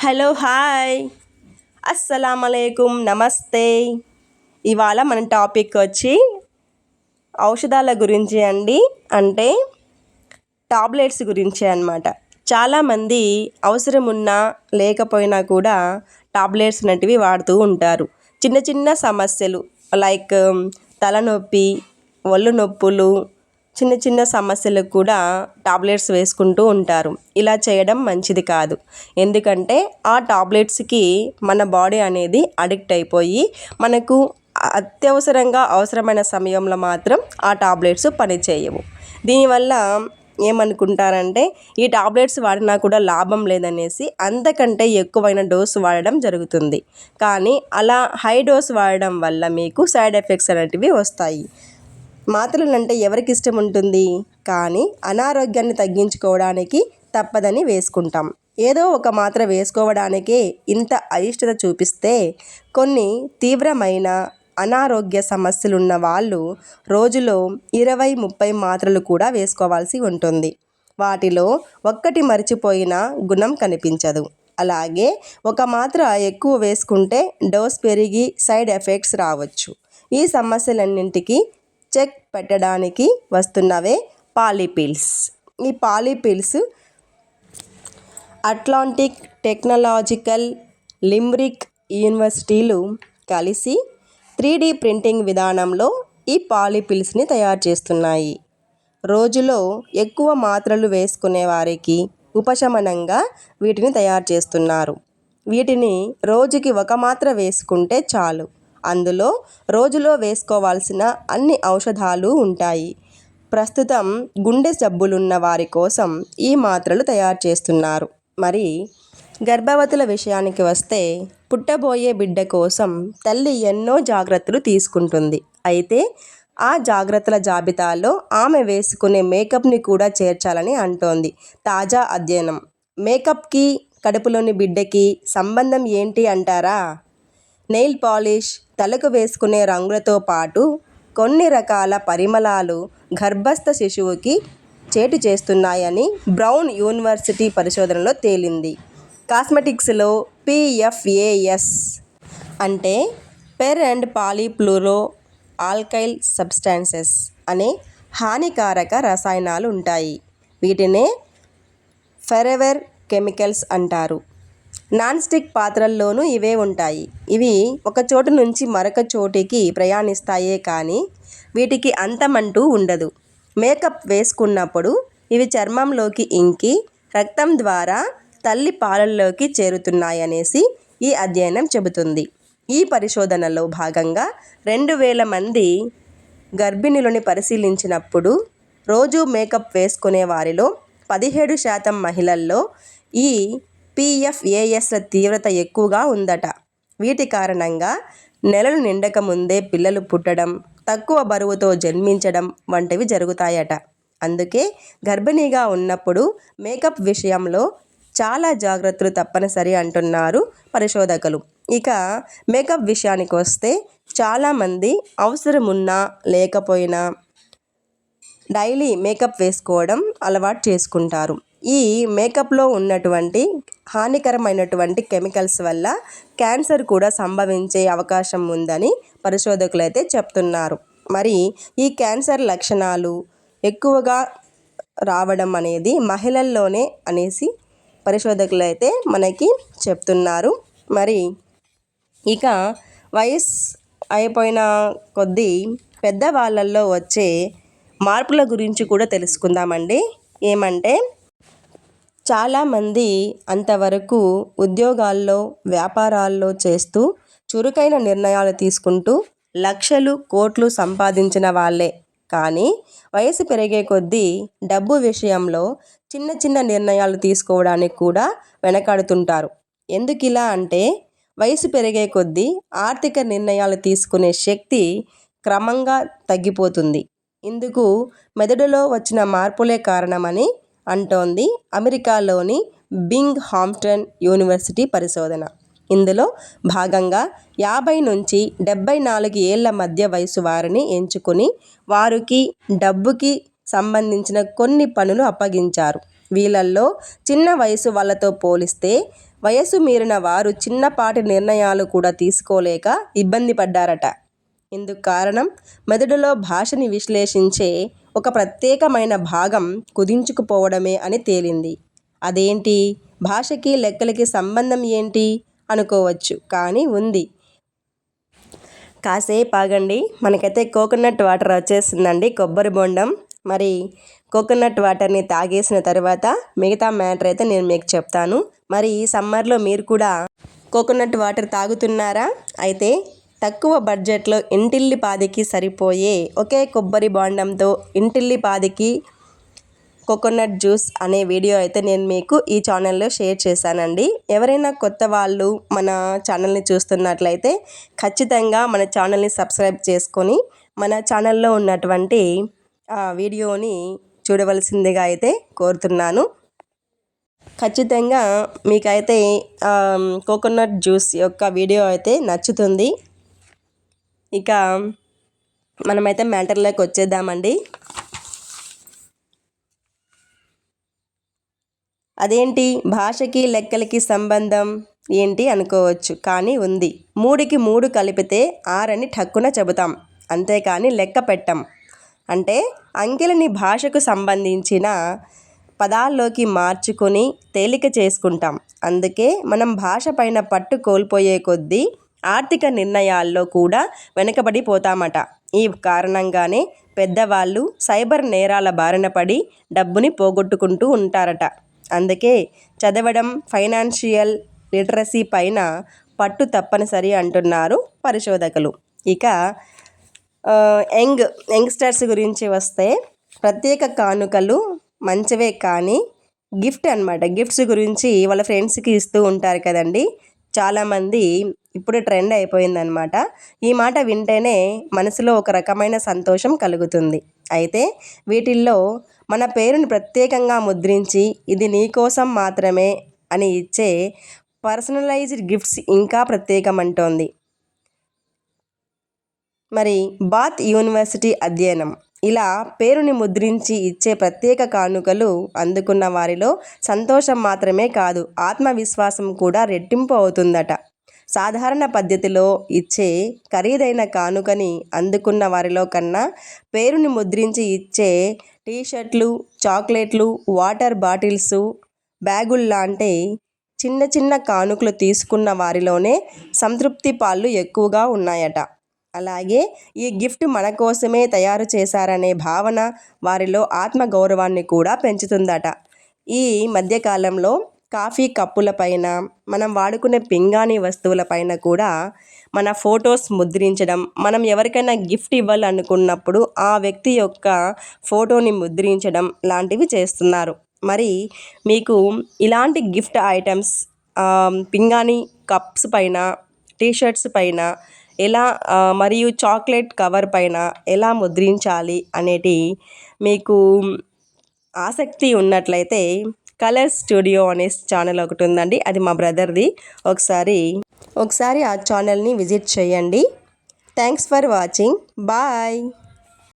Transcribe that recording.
Hello hi అస్సలామలైకుం నమస్తే. ఇవాళ మన టాపిక్ వచ్చి ఔషధాల గురించి అండి. అంటే టాబ్లెట్స్ గురించి అన్నమాట. చాలామంది అవసరం ఉన్నా లేకపోయినా కూడా టాబ్లెట్స్ అనేటివి వాడుతూ ఉంటారు. చిన్న చిన్న సమస్యలు లైక్ తలనొప్పి, ఒళ్ళు నొప్పులు, చిన్న చిన్న సమస్యలకు కూడా టాబ్లెట్స్ వేసుకుంటూ ఉంటారు. ఇలా చేయడం మంచిది కాదు. ఎందుకంటే ఆ టాబ్లెట్స్కి మన బాడీ అనేది అడిక్ట్ అయిపోయి మనకు అత్యవసరంగా అవసరమైన సమయంలో మాత్రం ఆ టాబ్లెట్స్ పనిచేయవు. దీనివల్ల ఏమనుకుంటారంటే ఈ టాబ్లెట్స్ వాడినా కూడా లాభం లేదనేసి అంతకంటే ఎక్కువైన డోసు వాడడం జరుగుతుంది. కానీ అలా హై డోస్ వాడడం వల్ల మీకు సైడ్ ఎఫెక్ట్స్ అనేటివి వస్తాయి. మాత్రలు అంటే ఎవరికి ఇష్టం ఉంటుంది, కానీ అనారోగ్యాన్ని తగ్గించుకోవడానికి తప్పదని వేసుకుంటాం. ఏదో ఒక మాత్ర వేసుకోవడానికే ఇంత అయిష్టత చూపిస్తే కొన్ని తీవ్రమైన అనారోగ్య సమస్యలున్న వాళ్ళు రోజులో 20-30 మాత్రలు కూడా వేసుకోవాల్సి ఉంటుంది. వాటిలో ఒక్కటి మర్చిపోయినా గుణం కనిపించదు. అలాగే ఒక మాత్ర ఎక్కువ వేసుకుంటే డోస్ పెరిగి సైడ్ ఎఫెక్ట్స్ రావచ్చు. ఈ సమస్యలన్నింటికి చెక్ పెట్టడానికి వస్తున్నవే పాలీపిల్స్. ఈ పాలీపిల్స్ అట్లాంటిక్ టెక్నాలజికల్, లిమ్రిక్ యూనివర్సిటీలు కలిసి 3D ప్రింటింగ్ విధానంలో ఈ పాలీపిల్స్ని తయారు చేస్తున్నాయి. రోజులో ఎక్కువ మాత్రలు వేసుకునే వారికి ఉపశమనంగా వీటిని తయారు చేస్తున్నారు. వీటిని రోజుకి ఒక మాత్ర వేసుకుంటే చాలు. అందులో రోజులో వేసుకోవాల్సిన అన్ని ఔషధాలు ఉంటాయి. ప్రస్తుతం గుండె జబ్బులున్న వారి కోసం ఈ మాత్రలు తయారు చేస్తున్నారు. మరి గర్భవతుల విషయానికి వస్తే పుట్టబోయే బిడ్డ కోసం తల్లి ఎన్నో జాగ్రత్తలు తీసుకుంటుంది. అయితే ఆ జాగ్రత్తల జాబితాలో ఆమె వేసుకునే మేకప్ని కూడా చేర్చాలని అంటోంది తాజా అధ్యయనం. మేకప్కి కడుపులోని బిడ్డకి సంబంధం ఏంటి అంటారా? నెయిల్ పాలిష్, తలకు వేసుకునే రంగులతో పాటు కొన్ని రకాల పరిమళాలు గర్భస్థ శిశువుకి చేటు చేస్తున్నాయని బ్రౌన్ యూనివర్సిటీ పరిశోధనలో తేలింది. కాస్మెటిక్స్లో PFAS అంటే పెర్ అండ్ పాలీఫ్లూరో ఆల్కైల్ సబ్స్టాన్సెస్ అనే హానికారక రసాయనాలు ఉంటాయి. వీటినే ఫరెవర్ కెమికల్స్ అంటారు. నాన్ స్టిక్ పాత్రల్లోనూ ఇవే ఉంటాయి. ఇవి ఒక చోటు నుంచి మరొక చోటికి ప్రయాణిస్తాయే కానీ వీటికి అంతమంటూ ఉండదు. మేకప్ వేసుకున్నప్పుడు ఇవి చర్మంలోకి ఇంకి రక్తం ద్వారా తల్లి పాలల్లోకి చేరుతున్నాయనేసి ఈ అధ్యయనం చెబుతుంది. ఈ పరిశోధనలో భాగంగా 2000 మంది గర్భిణులని పరిశీలించినప్పుడు రోజు మేకప్ వేసుకునే వారిలో 17% మహిళల్లో ఈ PFASల తీవ్రత ఎక్కువగా ఉందట. వీటి కారణంగా నెలలు నిండక ముందే పిల్లలు పుట్టడం, తక్కువ బరువుతో జన్మించడం వంటివి జరుగుతాయట. అందుకే గర్భిణీగా ఉన్నప్పుడు మేకప్ విషయంలో చాలా జాగ్రత్తలు తప్పనిసరి అంటున్నారు పరిశోధకులు. ఇక మేకప్ విషయానికి వస్తే చాలామంది అవసరం ఉన్నా లేకపోయినా డైలీ మేకప్ వేసుకోవడం అలవాటు చేసుకుంటారు. ఈ మేకప్లో ఉన్నటువంటి హానికరమైనటువంటి కెమికల్స్ వల్ల క్యాన్సర్ కూడా సంభవించే అవకాశం ఉందని పరిశోధకులు అయితే చెప్తున్నారు. మరి ఈ క్యాన్సర్ లక్షణాలు ఎక్కువగా రావడం అనేది మహిళల్లోనే అనేసి పరిశోధకులు అయితే మనకి చెప్తున్నారు. మరి ఇక వయసు అయిపోయిన కొద్దీ పెద్దవాళ్ళల్లో వచ్చే మార్పుల గురించి కూడా తెలుసుకుందామండి. ఏమంటే చాలామంది అంతవరకు ఉద్యోగాల్లో, వ్యాపారాల్లో చేస్తూ చురుకైన నిర్ణయాలు తీసుకుంటూ లక్షలు, కోట్లు సంపాదించిన వాళ్ళే. కానీ వయసు పెరిగే కొద్దీ డబ్బు విషయంలో చిన్న చిన్న నిర్ణయాలు తీసుకోవడానికి కూడా వెనకాడుతుంటారు. ఎందుకు ఇలా అంటే వయసు పెరిగే కొద్దీ ఆర్థిక నిర్ణయాలు తీసుకునే శక్తి క్రమంగా తగ్గిపోతుంది. ఇందుకు మెదడులో వచ్చిన మార్పులే కారణమని అంటోంది అమెరికాలోని బింగ్ హాంప్టన్ యూనివర్సిటీ పరిశోధన. ఇందులో భాగంగా 50 నుంచి 74 ఏళ్ల మధ్య వయసు వారిని ఎంచుకుని వారికి డబ్బుకి సంబంధించిన కొన్ని పనులు అప్పగించారు. వీళ్ళల్లో చిన్న వయసు వాళ్ళతో పోలిస్తే వయసు మీరిన వారు చిన్నపాటి నిర్ణయాలు కూడా తీసుకోలేక ఇబ్బంది పడ్డారట. ఇందుకు కారణం మెదడులో భాషని విశ్లేషించే ఒక ప్రత్యేకమైన భాగం కుదించుకుపోవడమే అని తేలింది. అదేంటి? భాషకి లెక్కలకి సంబంధం ఏంటి అనుకోవచ్చు, కానీ ఉంది. కాసేపు ఆగండి, మనకైతే కోకోనట్ వాటర్ వచ్చేసిందండి, కొబ్బరి బొండం. మరి కోకోనట్ వాటర్ని తాగేసిన తర్వాత మిగతా మ్యాటర్ అయితే నేను మీకు చెప్తాను. మరి ఈ సమ్మర్లో మీరు కూడా కోకోనట్ వాటర్ తాగుతున్నారా? అయితే తక్కువ బడ్జెట్లో ఇంటిల్లిపాదికి సరిపోయే ఒకే కొబ్బరి బొండంతో ఇంటిల్లిపాదికి కోకోనట్ జ్యూస్ అనే వీడియో అయితే నేను మీకు ఈ ఛానల్లో షేర్ చేశానండి. ఎవరైనా కొత్త వాళ్ళు మన ఛానల్ని చూస్తున్నట్లయితే ఖచ్చితంగా మన ఛానల్ని సబ్స్క్రైబ్ చేసుకొని మన ఛానల్లో ఉన్నటువంటి వీడియోని చూడవలసిందిగా అయితే కోరుతున్నాను. ఖచ్చితంగా మీకైతే కోకోనట్ జ్యూస్ యొక్క వీడియో అయితే నచ్చుతుంది. ఇక మనమైతే మ్యాటర్లోకి వచ్చేద్దామండి. అదేంటి? భాషకి లెక్కలకి సంబంధం ఏంటి అనుకోవచ్చు, కానీ ఉంది. 3కి 3 కలిపితే 6 అని ఠక్కున చెబుతాం, అంతేకాని లెక్క పెట్టం. అంటే అంకెలని భాషకు సంబంధించిన పదాల్లోకి మార్చుకొని తేలిక చేసుకుంటాం. అందుకే మనం భాష పైన పట్టు కోల్పోయే కొద్దీ ఆర్థిక నిర్ణయాల్లో కూడా వెనుకబడిపోతామట. ఈ కారణంగానే పెద్దవాళ్ళు సైబర్ నేరాల బారిన పడి డబ్బుని పోగొట్టుకుంటూ ఉంటారట. అందుకే చదవడం, ఫైనాన్షియల్ లిటరసీ పైన పట్టు తప్పనిసరి అంటున్నారు పరిశోధకులు. ఇక యంగ్స్టర్స్ గురించి వస్తే ప్రత్యేక కానుకలు మంచివే, కానీ గిఫ్ట్స్ గురించి వాళ్ళ ఫ్రెండ్స్కి ఇస్తూ ఉంటారు కదండి. చాలామంది ఇప్పుడు ట్రెండ్ అయిపోయిందనమాట. ఈ మాట వింటేనే మనసులో ఒక రకమైన సంతోషం కలుగుతుంది. అయితే వీటిల్లో మన పేరుని ప్రత్యేకంగా ముద్రించి ఇది నీకోసం మాత్రమే అని ఇచ్చే పర్సనలైజ్డ్ గిఫ్ట్స్ ఇంకా ప్రత్యేకమంటోంది. మరి బాత్ యూనివర్సిటీ అధ్యయనం ఇలా పేరుని ముద్రించి ఇచ్చే ప్రత్యేక కానుకలు అందుకున్న వారిలో సంతోషం మాత్రమే కాదు, ఆత్మవిశ్వాసం కూడా రెట్టింపు అవుతుందట. సాధారణ పద్ధతిలో ఇచ్చే ఖరీదైన కానుకని అందుకున్న వారిలో కన్నా పేరుని ముద్రించి ఇచ్చే టీషర్ట్లు, చాక్లెట్లు, వాటర్ బాటిల్స్, బ్యాగుల్లాంటి చిన్న చిన్న కానుకలు తీసుకున్న వారిలోనే సంతృప్తి పాళ్ళు ఎక్కువగా ఉన్నాయట. అలాగే ఈ గిఫ్ట్ మన కోసమే తయారు చేశారనే భావన వారిలో ఆత్మగౌరవాన్ని కూడా పెంచుతుందట. ఈ మధ్యకాలంలో కాఫీ కప్పులపైన, మనం వాడుకునే పింగాణి వస్తువులపైన కూడా మన ఫొటోస్ ముద్రించడం, మనం ఎవరికైనా గిఫ్ట్ ఇవ్వాలనుకున్నప్పుడు ఆ వ్యక్తి యొక్క ఫోటోని ముద్రించడం లాంటివి చేస్తున్నారు. మరి మీకు ఇలాంటి గిఫ్ట్ ఐటమ్స్ పింగాణి కప్స్ పైన, టీషర్ట్స్ పైన ఎలా మరియు చాక్లెట్ కవర్ పైన ఎలా ముద్రించాలి అనేటి మీకు ఆసక్తి ఉన్నట్లయితే కలర్ స్టూడియో అనే ఛానల్ ఒకటి ఉందండి, అది మా బ్రదర్ది. ఒకసారి ఆ ఛానల్ని విజిట్ చేయండి. Thanks for watching. బాయ్.